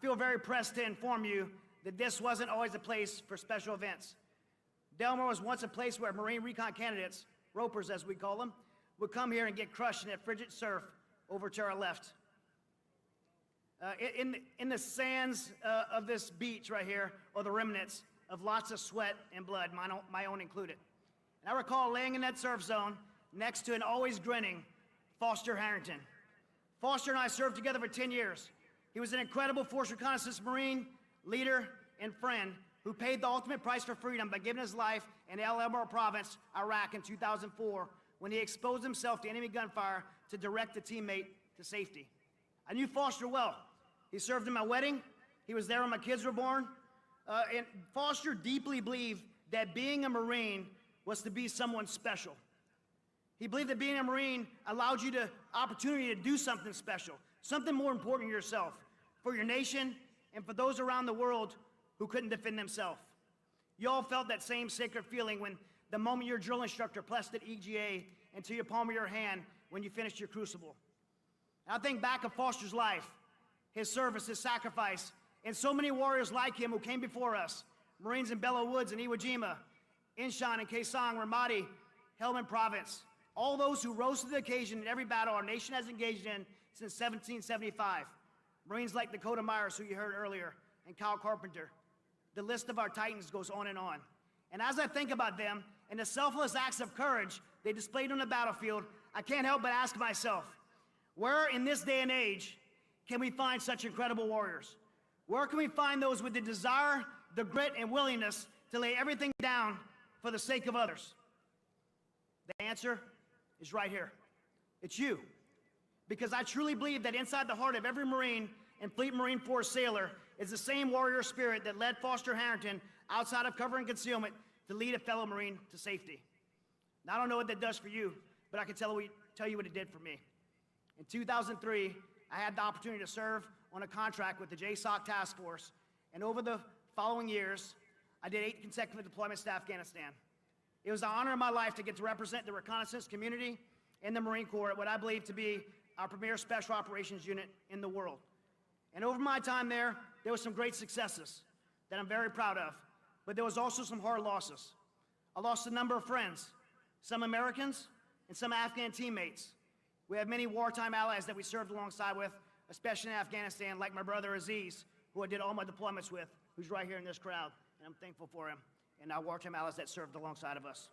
feel very pressed to inform you that this wasn't always a place for special events. Delmar was once a place where Marine recon candidates, ropers as we call them, would come here and get crushed in that frigid surf over to our left. In the sands of this beach right here are the remnants of lots of sweat and blood, my own included. And I recall laying in that surf zone next to an always grinning Foster Harrington. Foster and I served together for 10 years. He was an incredible Force Reconnaissance Marine, leader, and friend who paid the ultimate price for freedom by giving his life in El Elmore Province, Iraq in 2004, when he exposed himself to enemy gunfire to direct a teammate to safety. I knew Foster well. He served in my wedding. He was there when my kids were born. And Foster deeply believed that being a Marine was to be someone special. He believed that being a Marine allowed you the opportunity to do something special, something more important to yourself, for your nation, and for those around the world who couldn't defend themselves. You all felt that same sacred feeling when the moment your drill instructor pressed that EGA into your palm of your hand when you finished your crucible. And I think back of Foster's life, his service, his sacrifice, and so many warriors like him who came before us, Marines in Belleau Woods and Iwo Jima, Incheon and Kaesong, Ramadi, Helmand Province, all those who rose to the occasion in every battle our nation has engaged in since 1775. Marines like Dakota Myers, who you heard earlier, and Kyle Carpenter. The list of our titans goes on. And as I think about them and the selfless acts of courage they displayed on the battlefield, I can't help but ask myself, where in this day and age can we find such incredible warriors? Where can we find those with the desire, the grit, and willingness to lay everything down for the sake of others? The answer is right here. It's you. Because I truly believe that inside the heart of every Marine and Fleet Marine Force sailor is the same warrior spirit that led Foster Harrington outside of cover and concealment to lead a fellow Marine to safety. Now, I don't know what that does for you, but I can tell you what it did for me. In 2003, I had the opportunity to serve on a contract with the JSOC Task Force, and over the following years, I did 8 consecutive deployments to Afghanistan. It was the honor of my life to get to represent the reconnaissance community and the Marine Corps at what I believe to be our premier special operations unit in the world. And over my time there were some great successes that I'm very proud of, but there was also some hard losses. I lost a number of friends, some Americans and some Afghan teammates. We have many wartime allies that we served alongside with, especially in Afghanistan, like my brother Aziz, who I did all my deployments with, who's right here in this crowd, and I'm thankful for him, and our wartime allies that served alongside of us.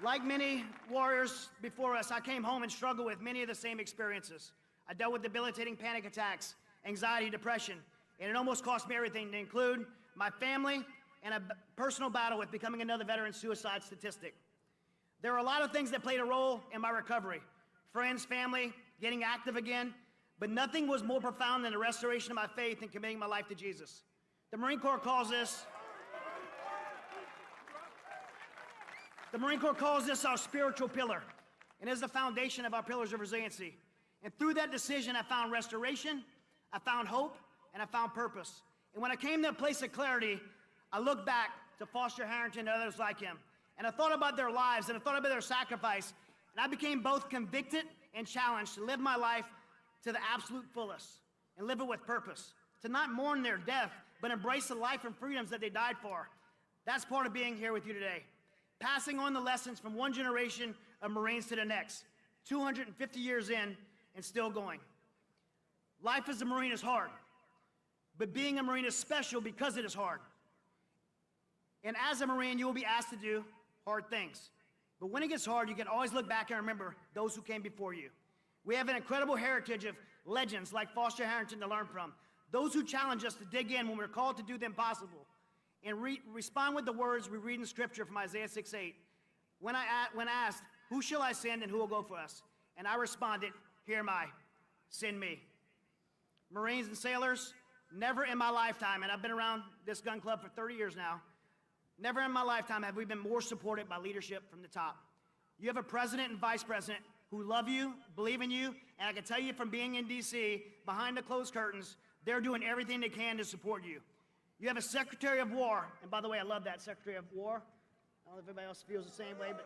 Like many warriors before us, I came home and struggled with many of the same experiences. I dealt with debilitating panic attacks, anxiety, depression, and it almost cost me everything, to include my family and a personal battle with becoming another veteran suicide statistic. There were a lot of things that played a role in my recovery. Friends, family, getting active again, but nothing was more profound than the restoration of my faith and committing my life to Jesus. The Marine Corps calls this our spiritual pillar, and is the foundation of our pillars of resiliency. And through that decision, I found restoration, I found hope, and I found purpose. And when I came to a place of clarity, I looked back to Foster Harrington and others like him, and I thought about their lives, and I thought about their sacrifice, and I became both convicted and challenged to live my life to the absolute fullest, and live it with purpose, to not mourn their death, but embrace the life and freedoms that they died for. That's part of being here with you today. Passing on the lessons from one generation of Marines to the next, 250 years in and still going. Life as a Marine is hard, but being a Marine is special because it is hard. And as a Marine, you will be asked to do hard things. But when it gets hard, you can always look back and remember those who came before you. We have an incredible heritage of legends like Foster Harrington to learn from, those who challenge us to dig in when we're called to do the impossible, and respond with the words we read in Scripture from Isaiah 6:8. When asked, who shall I send and who will go for us? And I responded, here am I, send me. Marines and sailors, never in my lifetime, and I've been around this gun club for 30 years now, never in my lifetime have we been more supported by leadership from the top. You have a president and vice president who love you, believe in you, and I can tell you from being in D.C., behind the closed curtains, they're doing everything they can to support you. You have a Secretary of War, and by the way, I love that, Secretary of War. I don't know if everybody else feels the same way, but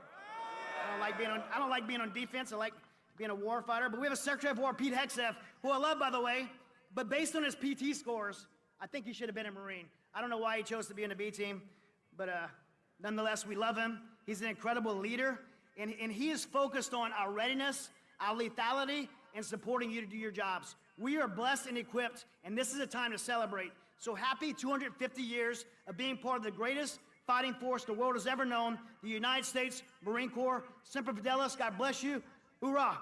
I don't like being on defense. I like being a war fighter. But we have a Secretary of War, Pete Hegseth, who I love, by the way. But based on his PT scores, I think he should have been a Marine. I don't know why he chose to be in the B team, but nonetheless, we love him. He's an incredible leader, and he is focused on our readiness, our lethality, and supporting you to do your jobs. We are blessed and equipped, and this is a time to celebrate. So happy 250 years of being part of the greatest fighting force the world has ever known, the United States Marine Corps. Semper Fidelis, God bless you. Hoorah!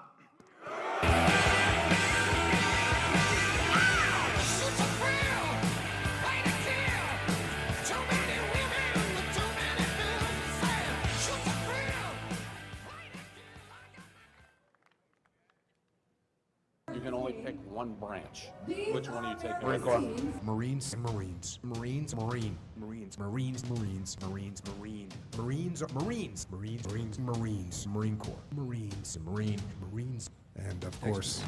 You can only pick one branch. Which one are you taking? Marine Corps. Marines, Marines, Marines, Marine, Marines, Marines, Marines, Marines, Marine, Marines, Marines, Marines, Marines, Marines, Marine Corps, Marines, Marine, Marines, and of course.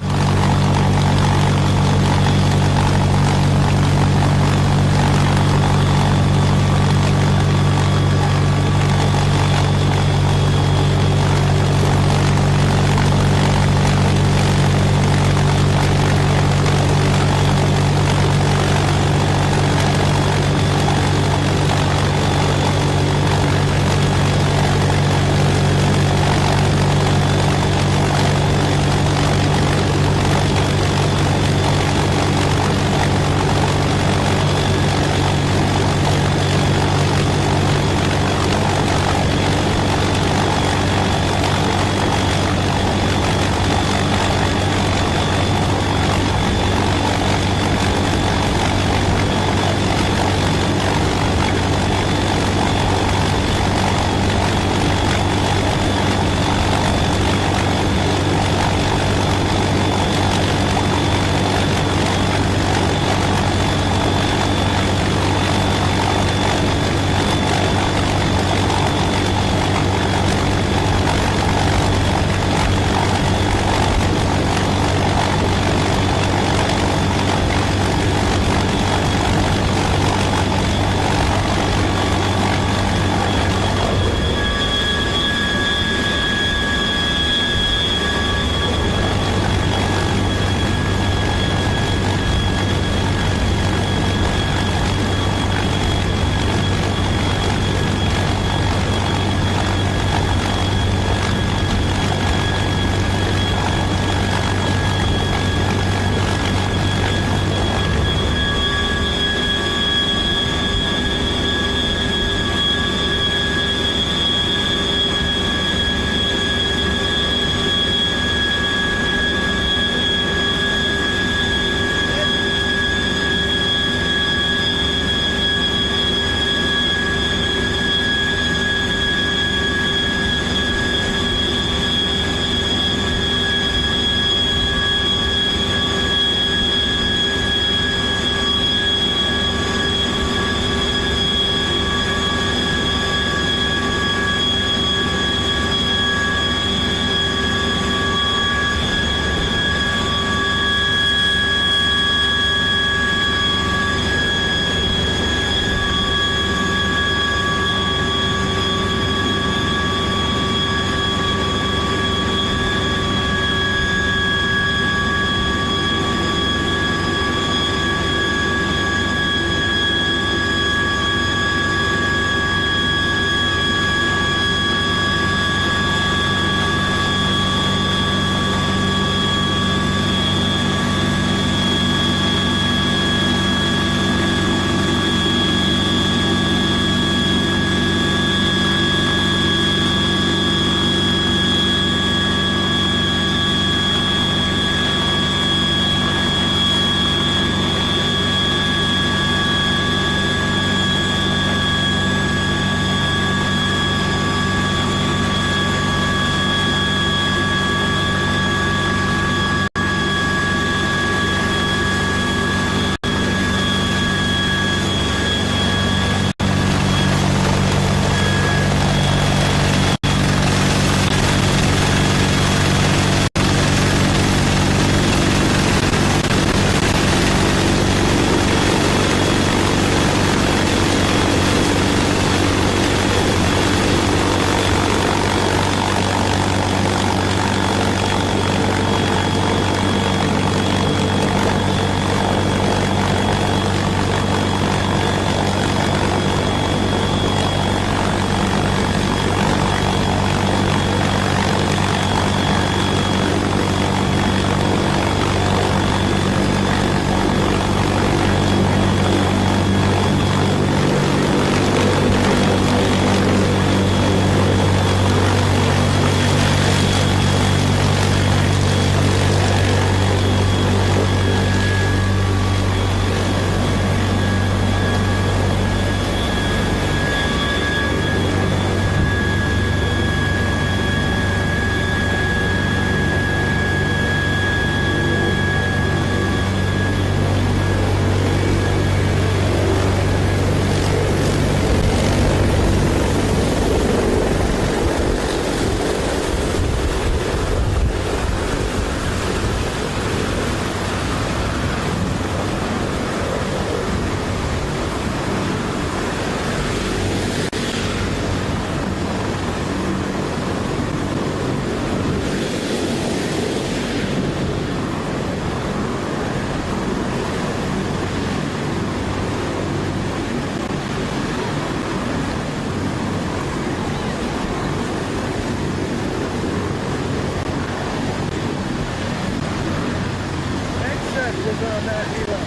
was on that helo.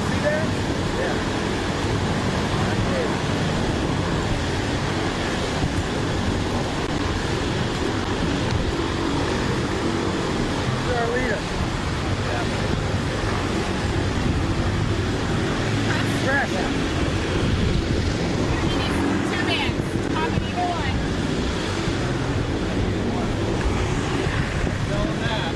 See that? Yeah. This is our leader. Crash. Two bands. On either one. Tell them that.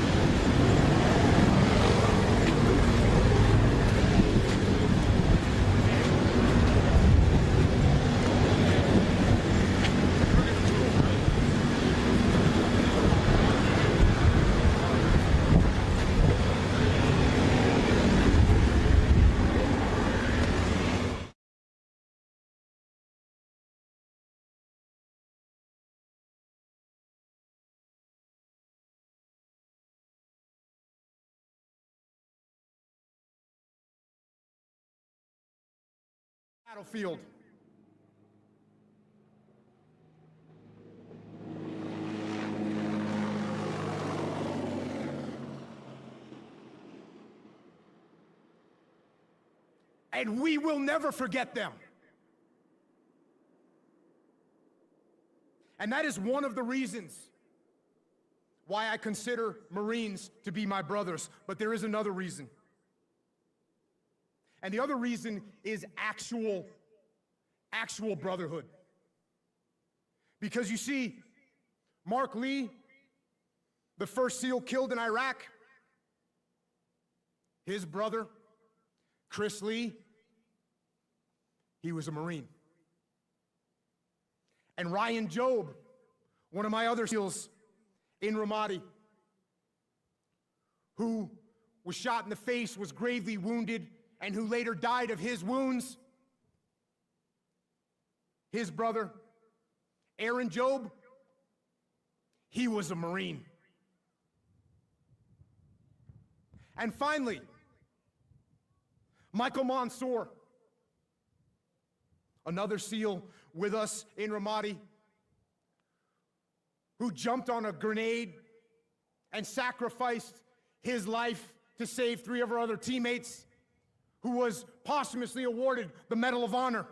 Battlefield. And we will never forget them. And that is one of the reasons why I consider Marines to be my brothers. But there is another reason. And the other reason is actual brotherhood. Because you see, Mark Lee, the first SEAL killed in Iraq, his brother, Chris Lee, he was a Marine. And Ryan Job, one of my other SEALs in Ramadi, who was shot in the face, was gravely wounded, and who later died of his wounds, his brother, Aaron Job, he was a Marine. And finally, Michael Mansour, another SEAL with us in Ramadi, who jumped on a grenade and sacrificed his life to save 3 of our other teammates, who was posthumously awarded the Medal of Honor.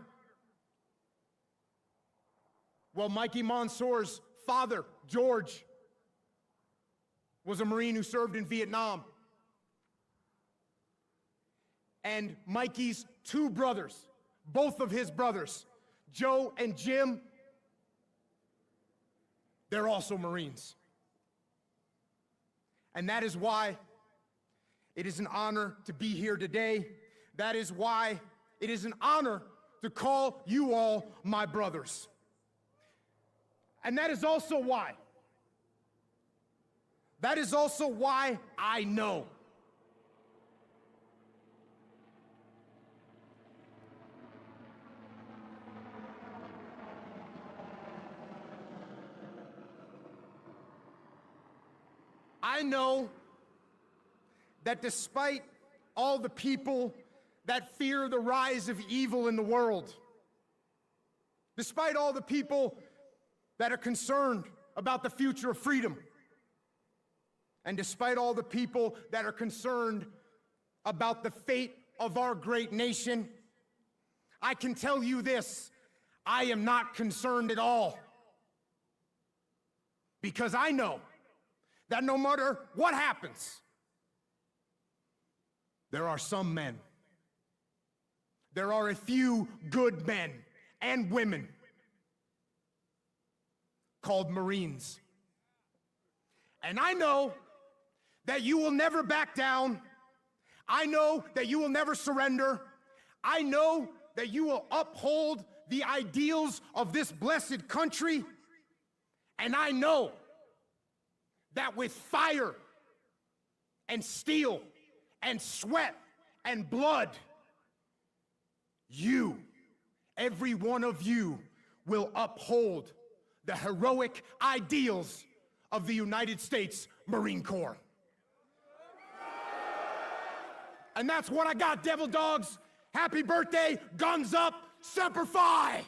Well, Mikey Mansour's father, George, was a Marine who served in Vietnam. And Mikey's 2 brothers, both of his brothers, Joe and Jim, they're also Marines. And that is why it is an honor to be here today. That is why it is an honor to call you all my brothers. And that is also why I know that despite all the people that fear the rise of evil in the world, despite all the people that are concerned about the future of freedom, and despite all the people that are concerned about the fate of our great nation, I can tell you this: I am not concerned at all. Because I know that no matter what happens, there are some men, there are a few good men and women called Marines. And I know that you will never back down. I know that you will never surrender. I know that you will uphold the ideals of this blessed country. And I know that with fire and steel and sweat and blood, you, every one of you, will uphold the heroic ideals of the United States Marine Corps. And that's what I got, Devil Dogs. Happy birthday, guns up, Semper Fi!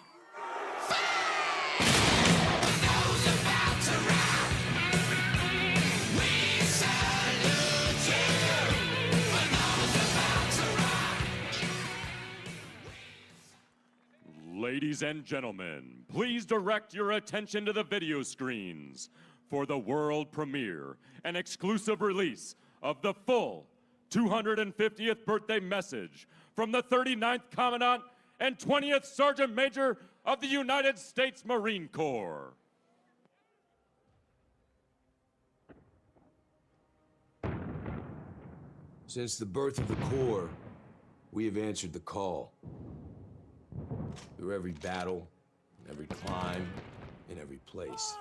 Ladies and gentlemen, please direct your attention to the video screens for the world premiere and exclusive release of the full 250th birthday message from the 39th Commandant and 20th Sergeant Major of the United States Marine Corps. Since the birth of the Corps, we have answered the call. Through every battle, every climb, in every place.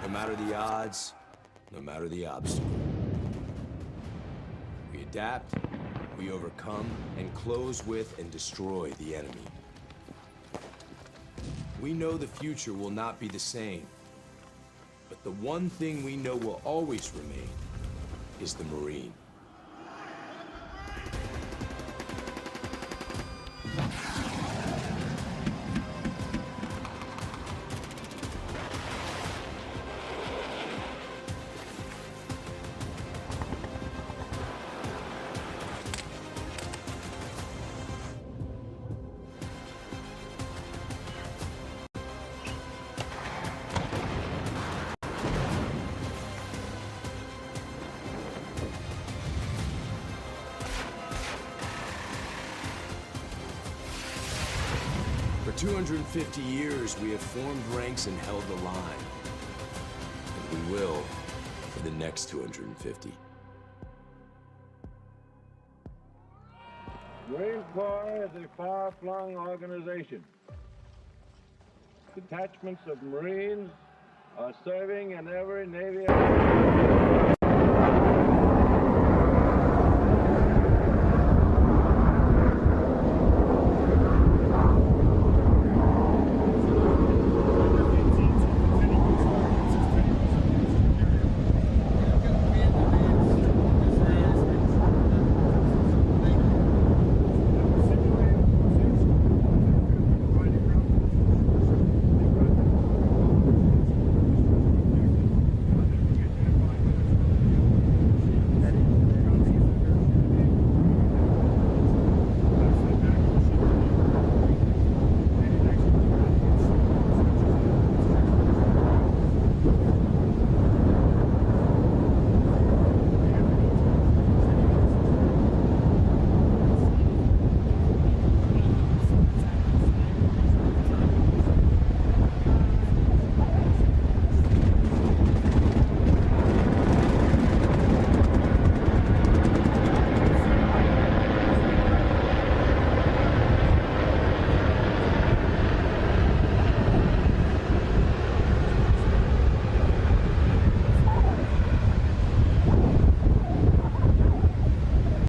No matter the odds, no matter the obstacle. We adapt, we overcome, and close with and destroy the enemy. We know the future will not be the same. But the one thing we know will always remain is the Marine. For 250 years, we have formed ranks and held the line. And we will for the next 250. Marine Corps is a far-flung organization. Detachments of Marines are serving in every Navy.